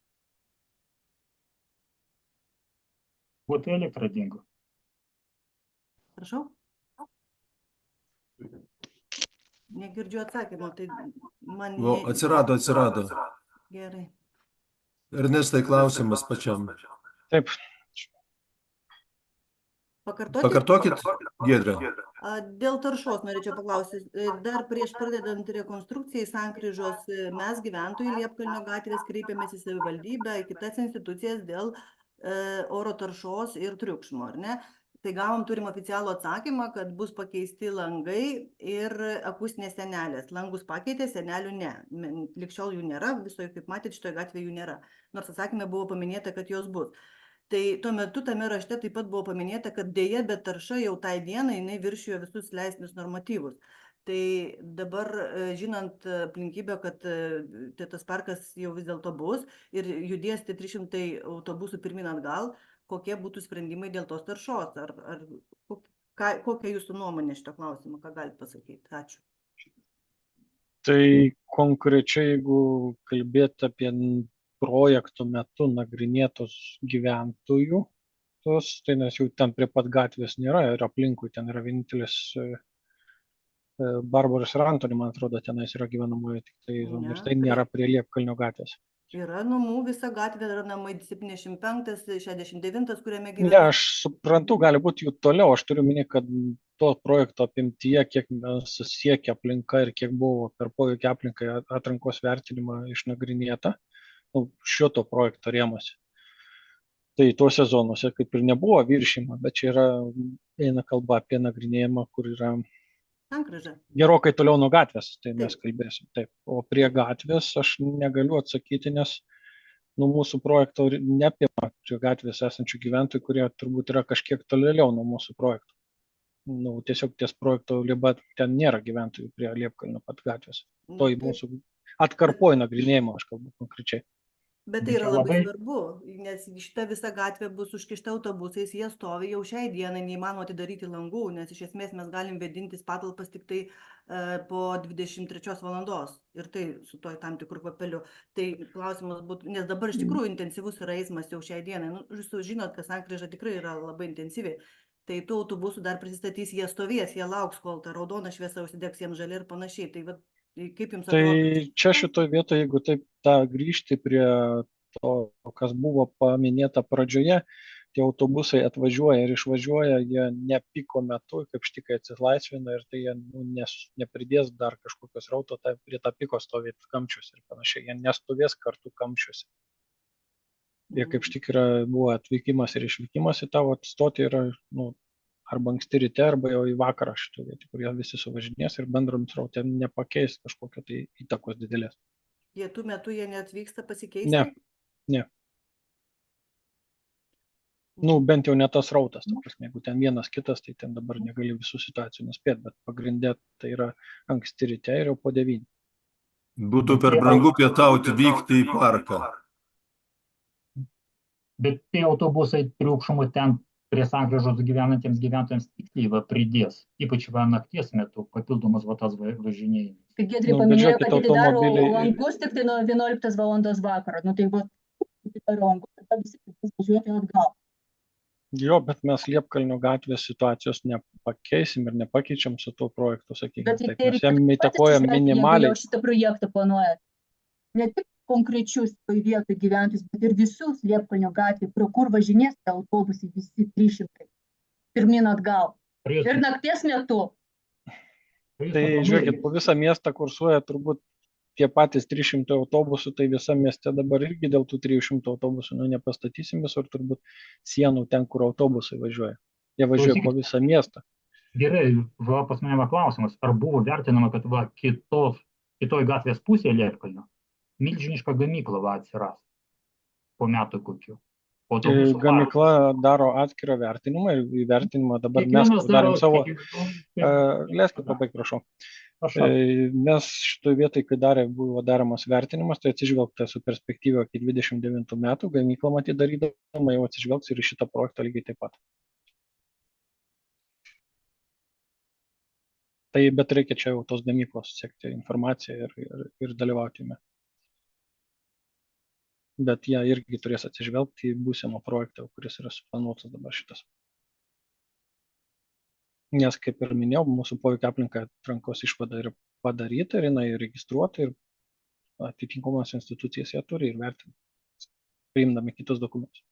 Speaker 5: Вот и электро dingo.
Speaker 6: Prašau? Negirdžiu atsakymo, tai man...
Speaker 8: Atsirado.
Speaker 6: Gerai.
Speaker 8: Ernestai, klausimas pačiam.
Speaker 1: Taip.
Speaker 8: Pakartokit, Giedre.
Speaker 6: Dėl taršos norėčiau paklausyti. Dar prieš pradedant rekonstrukcijai sankryžos mes gyventojai Liepkalnio gatvės kreipėmės į savivaldybę, į kitas institucijas dėl oro taršos ir triukšmo, ar ne? Tai turim oficialų atsakymą, kad bus pakeisti langai ir akustinės sienelės. Langus pakeitė, sienelių ne. Likščiol jų nėra, visoje, kaip matėte, šitoje gatvėje jų nėra. Nors atsakymė buvo paminėta, kad jos bus. Tai tuo metu tame rašte taip pat buvo paminėta, kad dėja, bet tarša jau tai dienai jinai viršijo visus leistinus normatyvus. Tai dabar, žinant aplinkybę, kad tas parkas jau vis dėlto bus ir judės 300 autobusų pirmin atgal, kokie būtų sprendimai dėl tos taršos? Kokia jūsų nuomonė šito klausimo? Ką galite pasakyti? Ačiū.
Speaker 1: Tai konkrečiai, jeigu kalbėti apie projektų metu nagrinėtos gyventojų, tai nes jau ten prie pat gatvės nėra ir aplinkui ten yra vienintelis Barbaros ir Antoni, man atrodo, tenais yra gyvenamoji, tik tai, ir tai nėra prie Liepkalnio gatvės.
Speaker 6: Yra namų, visa gatvė yra namai 75, 69, kuriame gyvena.
Speaker 1: Ne, aš suprantu, gali būti jų toliau, aš turiu minėti, kad to projekto apimtyje, kiek susiekia aplinka ir kiek buvo per poveikį aplinkai atrankos vertinimą išnagrinėta, šito projekto rėmuose. Tai tuose zonuose kaip ir nebuvo viršyma, bet čia eina kalba apie nagrinėjimą, kur yra gerokai toliau nuo gatvės, tai mes kalbėsim. Taip. O prie gatvės aš negaliu atsakyti, nes mūsų projekto neapima prie gatvės esančių gyventojų, kurie turbūt yra kažkiek toliau nuo mūsų projekto. Tiesiog ties projekto riba ten nėra gyventojų prie Liepkalnio pat gatvės. To į mūsų atkarpoj nagrinėjimą aš kalbu konkrečiai.
Speaker 6: Bet tai yra labai svarbu, nes šita visa gatvė bus užkišta autobusais, jie stovi jau šiai dienai, neįmanoma atidaryti langų, nes iš esmės mes galim vėdintis patalpas tik tai po 23 valandos ir tai su to tam tikrų kvapeliu. Tai klausimas būtų, nes dabar iš tikrųjų intensyvus yra eismas jau šiai dienai. Jūs žinot, kad sankryža tikrai yra labai intensyvi. Tai tų autobusų dar prisistatys, jie stovės, jie lauks, kol ta raudona šviesa užsidegs jiems žalia ir panašiai. Kaip jums atrodo?
Speaker 1: Tai čia šitoje vietoje, jeigu taip grįžti prie to, kas buvo paminėta pradžioje, tie autobusai atvažiuoja ir išvažiuoja, jie ne piko metu, kaip štikai atsilaisvina ir tai jie nepridės dar kažkokio srauto prie tą piko stovėti kamščiuose ir panašiai. Jie nestovės kartu kamščiuose. Jie kaip štik buvo atvykimas ir išvykimas į tavo stotį yra arba anksti ryte, arba jau į vakarą šitoje vietoje, kur jie visi suvažinės ir bendrom sraute nepakeis kažkokio tai įtakos didelės.
Speaker 6: Jie tų metų jie neatvyksta pasikeisti?
Speaker 1: Ne. Bent jau ne tas srautas, jeigu ten vienas kitas, tai ten dabar negali visų situacijų nuspėti, bet pagrindė tai yra anksti ryte ir jau po 9.
Speaker 8: Būtų per brangu pietauti vykti į parką.
Speaker 5: Bet tie autobusai triukšmų ten prie sankryžos gyvenantiems gyventojams tiksliai pridės, ypač nakties metu, papildomas tas važinėjimas.
Speaker 9: Tai Giedrė paminėjo, kad atidaro langus tik tai nuo 11 valandos vakaro. Tai atidaro langus, tada visi važiuoti atgal.
Speaker 1: Jo, bet mes Liepkalnio gatvės situacijos nepakeisim ir nepakeičiam su tuo projektu, sakykime. Taip, mes jam įtakoja minimaliai.
Speaker 9: Jeigu šitą projektą planuojat, ne tik konkrečius vietų gyventojus, bet ir visus Liepkalnio gatvė, pro kur važinės autobusai visi 300. pirmin atgal.
Speaker 5: Ar jūs-
Speaker 9: Ir nakties metu.
Speaker 5: ar jūs
Speaker 10: Tai
Speaker 5: aplamai-
Speaker 10: žiūrėkit, po visą miestą kursuoja turbūt tie patys 300 autobusų, tai visam mieste dabar irgi dėl tų 300 autobusų nepastatysim visur turbūt sienų ten, kur autobusai važiuoja. Jie važiuoja po visą miestą.
Speaker 5: Gerai, va pas mane va klausimas, ar buvo vertinama, kad va kitoj gatvės pusėje Liepkalnio milžiniška gamykla va atsiras po metų kokių. Autobusų
Speaker 10: Gamykla daro atskirą vertinimą ir įvertinimą dabar mes
Speaker 5: Kiekvienas
Speaker 10: darėm
Speaker 5: daro
Speaker 10: savo.
Speaker 5: kaip-
Speaker 10: Leiskit pabaigt, prašau.
Speaker 5: Prašau.
Speaker 10: Mes šitoje vietoje, kai buvo daromas vertinimas, tai atsižvelgta su perspektyva iki 29 metų, gamykla matyt darydama jau atsižvelgs ir į šitą projektą lygiai taip pat. Tai bet reikia čia jau tos gamyklos sekti informaciją ir dalyvauti jame. Bet jie irgi turės atsižvelgti į būsimą projektą, kuris yra suplanuotas dabar šitas. Nes, kaip ir minėjau, mūsų poveikio aplinka atrankos išvada yra padaryta ir jinai registruota ir atitinkamos institucijas ją turi ir vertina, priimdami kitus dokumentus.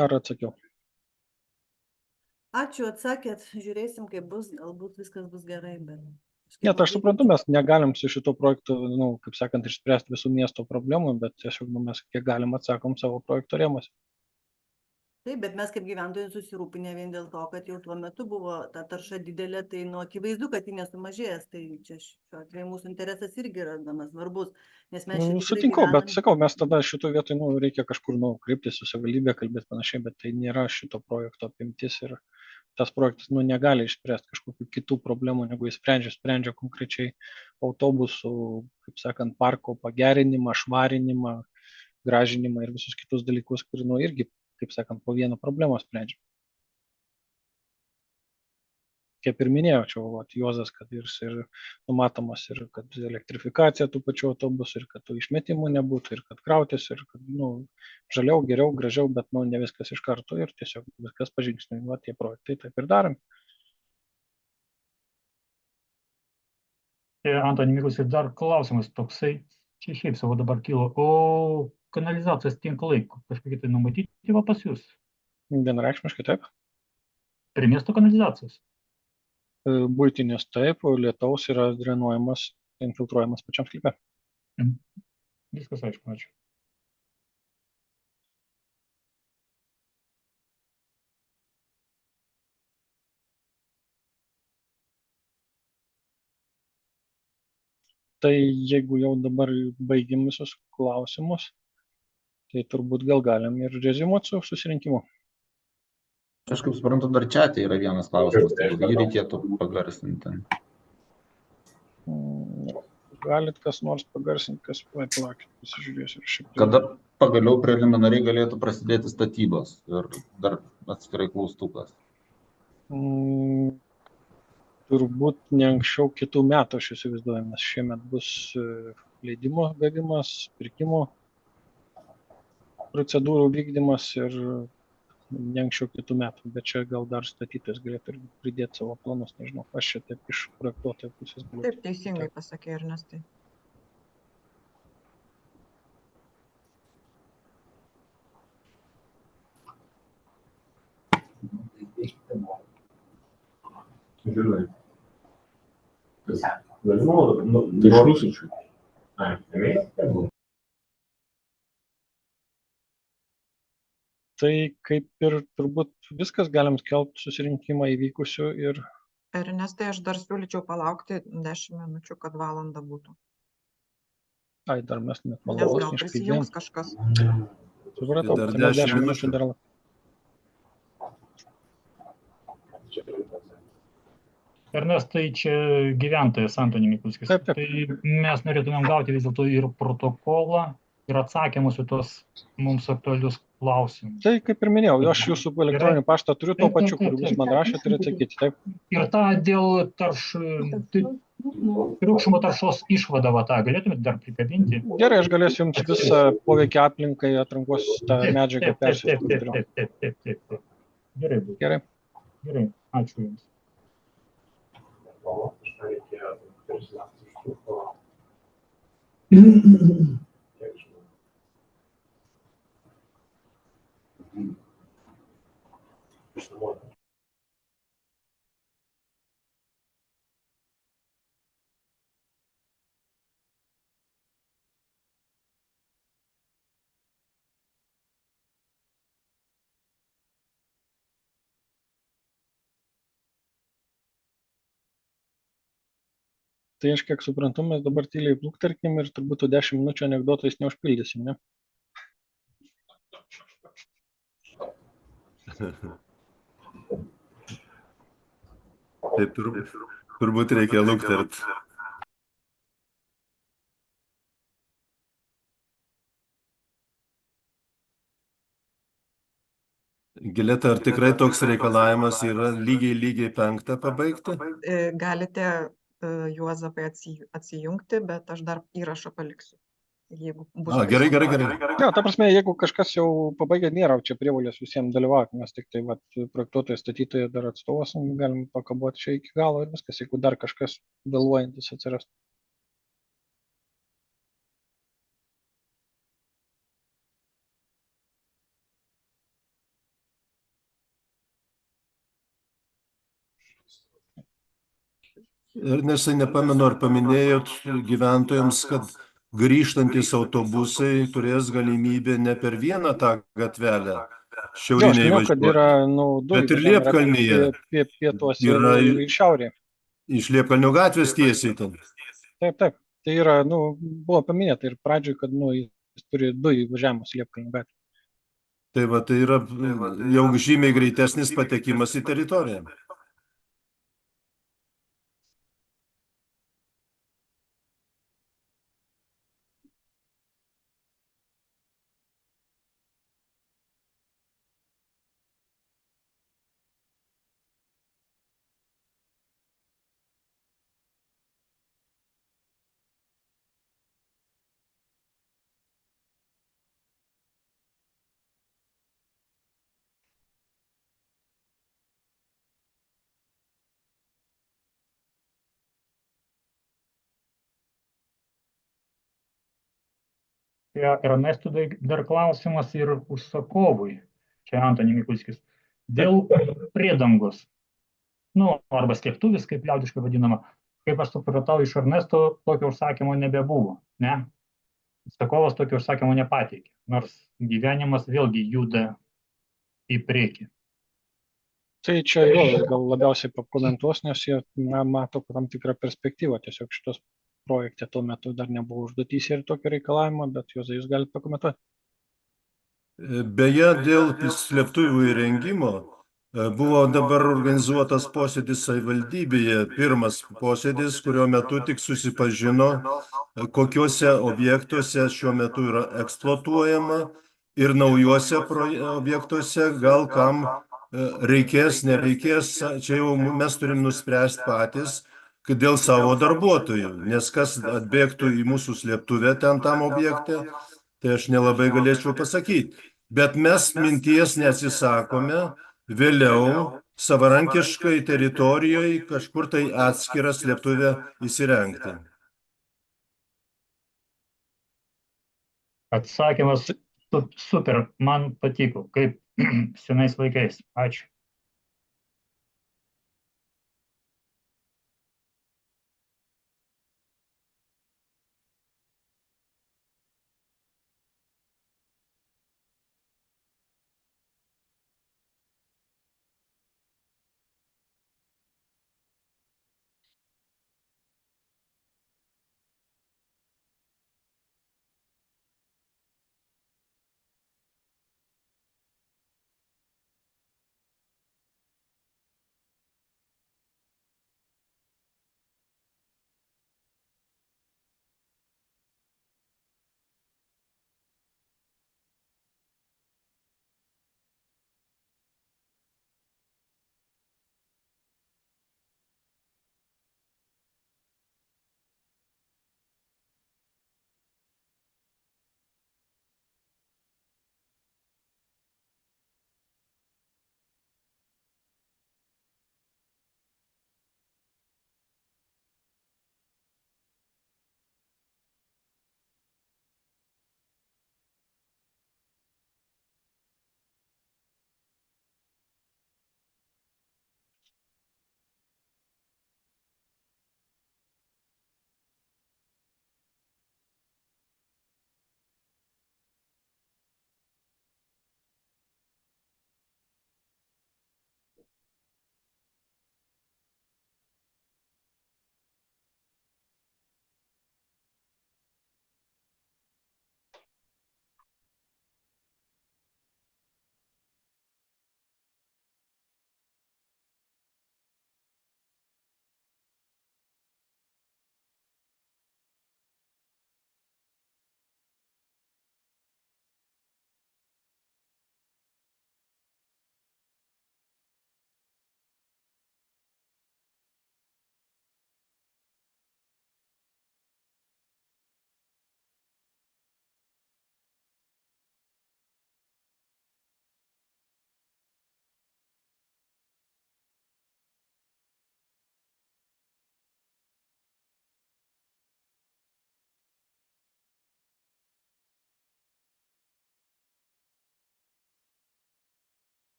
Speaker 10: Ar atsakiau?
Speaker 6: Ačiū, atsakėt, žiūrėsim, kaip bus, galbūt viskas bus gerai, bet...
Speaker 10: Ne, tai aš suprantu, mes negalim su šito projektu, kaip sakant, išspręsti visų miesto problemų, bet tiesiog mes kiek galim atsakom savo projekto rėmuose.
Speaker 6: Taip, bet mes kaip gyventojai susirūpinę vien dėl to, kad jau tuo metu buvo ta tarša didelė, tai akivaizdu, kad ji nesumažės, tai čia šiuo atveju mūsų interesas irgi yra gana svarbus, nes mes čia tikrai
Speaker 10: Sutinku, bet
Speaker 6: gyvenam-
Speaker 10: sakau, mes tada šitoje vietoje reikia kažkur kreiptis su savivaldybė, kalbėti panašiai, bet tai nėra šito projekto apimtis ir tas projektas negali išspręsti kažkokių kitų problemų, negu jis sprendžia konkrečiai autobusų, kaip sakant, parko pagerinimą, švarinimą, gražinimą ir visus kitus dalykus, kur irgi, kaip sakant, po vieną problemą sprendžia. Kaip ir minėjau, čia Juozas, kad ir numatomas ir kad elektrifikacija tų pačių autobusų, ir kad tų išmetimų nebūtų, ir kad krautis, ir kad žaliau, geriau, gražiau, bet ne viskas iš karto ir tiesiog viskas pažingsniui, tie projektai taip ir darom.
Speaker 5: Antoni Mikulis, dar klausimas toksai, čia šiaip savo dabar kilo, o kanalizacijos tinklai kažkokie tai numatyti va pas jūs?
Speaker 10: Vienareikšmiškai taip.
Speaker 5: Prie miesto kanalizacijos?
Speaker 10: Buitinės taip, lietaus yra drenuojamas, infiltruojamas pačiam sklype.
Speaker 5: Viskas aišku, ačiū.
Speaker 10: Tai jeigu jau dabar baigėm visus klausimus, tai turbūt gal galim ir reziumuoti su susirinkimu.
Speaker 3: Aš kaip suprantu, dar čia yra vienas klausimas, tai jį reikėtų pagarsinti.
Speaker 10: Galit kas nors pagarsinti, kas palaukit, pasižiūrėsiu.
Speaker 3: Kada pagaliau preliminariai galėtų prasidėti statybos ir dar atskirai klaustukas.
Speaker 10: Turbūt ne anksčiau kitų metų, aš įsivaizduoju, nes šiemet bus leidimo gavimas, pirkimo procedūrų vykdymas ir ne anksčiau kitų metų, bet čia gal dar statytojas galėtų pridėti savo planus, nežinau, aš čia taip iš projektuotojo pusės galiu.
Speaker 4: Taip, teisingai pasakė Ernestai.
Speaker 11: Žinai. Iš rusų.
Speaker 10: Tai kaip ir turbūt viskas galim skelbti susirinkimą įvykusiu ir...
Speaker 4: Ernestai, aš dar siūlyčiau palaukti 10 minučių, kad valanda būtų.
Speaker 10: Ai, dar mes net
Speaker 4: Nes gal prisijungs kažkas.
Speaker 10: Supratau,
Speaker 8: Dar
Speaker 10: tai mes
Speaker 8: 10
Speaker 10: 10 minučių dar...
Speaker 5: Ernestai, čia gyventojas Antoni Mikulskis. Tai mes norėtumėm gauti vis dėlto ir protokolą, ir atsakymus į tos mums aktualius klausimus.
Speaker 10: Tai kaip ir minėjau, aš jūsų elektroninį paštą turiu tuo pačiu, kur jūs man rašėte ir atsakyti. Taip.
Speaker 5: Ir tą dėl triukšmo taršos išvadą, tą galėtumėte dar prikabinti?
Speaker 10: Gerai, aš galėsiu jums visą poveikį aplinkai atrankos tą medžiagą persiųsti.
Speaker 5: Taip. Gerai. Gerai, ačiū Jums.
Speaker 10: Tai aš kiek suprantu, mes dabar tyliai pluktarkim ir turbūt 10 minučių anekdotais neužpildysim, ne?
Speaker 8: Taip turbūt reikia luktart. Gileta, ar tikrai toks reikalavimas yra lygiai 5 pabaigti?
Speaker 4: Galite, Juozapai, atsijungti, bet aš dar įrašą paliksiu. Jeigu bus
Speaker 8: Gerai.
Speaker 10: Jo, ta prasme, jeigu kažkas jau pabaigė, nėra čia prievolės visiems dalyvauti, mes tik tai projektuotojai, statytojai dar atstovas, galim pakaboti čia iki galo ir viskas, jeigu dar kažkas vėluojantis atsiras.
Speaker 8: Ir nesai nepamenu, ar paminėjot gyventojams, kad grįžtantis autobusai turės galimybę ne per vieną tą gatvelę šiauriniai važiuoti, bet ir Liepkalnyje.
Speaker 10: Pietuose ir šiaurėje.
Speaker 8: Iš Liepkalnio gatvės tiesiai ten.
Speaker 10: Taip. Tai yra, buvo paminėta ir pradžioj, kad jis turi 2 įvažiavimus Liepkalnio gatvę.
Speaker 8: Tai yra jau žymiai greitesnis patekimas į teritoriją.
Speaker 5: Ernestui dar klausimas ir užsakovui, čia Antonijus Mikulskis, dėl priedangos, arba slėptuvės, kaip liaudiškai vadinama, kaip aš supratau, iš Ernesto tokio užsakymo nebebuvo, ne? Užsakovas tokio užsakymo nepateikė, nors gyvenimas vėlgi juda į priekį.
Speaker 10: Tai čia gal labiausiai pakomentuos, nes jie mato tam tikrą perspektyvą, tiesiog šitos projekte tuo metu dar nebuvo užduotys ir tokio reikalavimo, bet Juozai, jūs galite pakomentuoti.
Speaker 8: Beje, dėl slėptuvių įrengimo buvo dabar organizuotas posėdis savivaldybėje, pirmas posėdis, kurio metu tik susipažino, kokiuose objektuose šiuo metu yra eksploatuojama ir naujuose objektuose gal kam reikės, nereikės, čia jau mes turim nuspręsti patys, kad dėl savo darbuotojų, nes kas atbėgtų į mūsų slėptuvę ten tam objekte, tai aš nelabai galėčiau pasakyti. Bet mes minties neatsisakome vėliau savarankiškai teritorijoje kažkur tai atskirą slėptuvę įsirengti.
Speaker 5: Atsakymas super, man patiko, kaip senais laikais. Ačiū.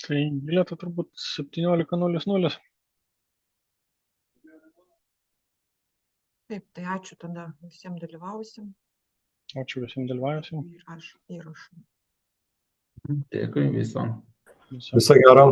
Speaker 1: Tai bilietų turbūt 17:00.
Speaker 4: Taip, tai ačiū tada visiems dalyvausim
Speaker 1: Ačiū visiems dalyvavusiems.
Speaker 4: ir aš įrašau.
Speaker 3: Dėkui, viso.
Speaker 2: Viso gero.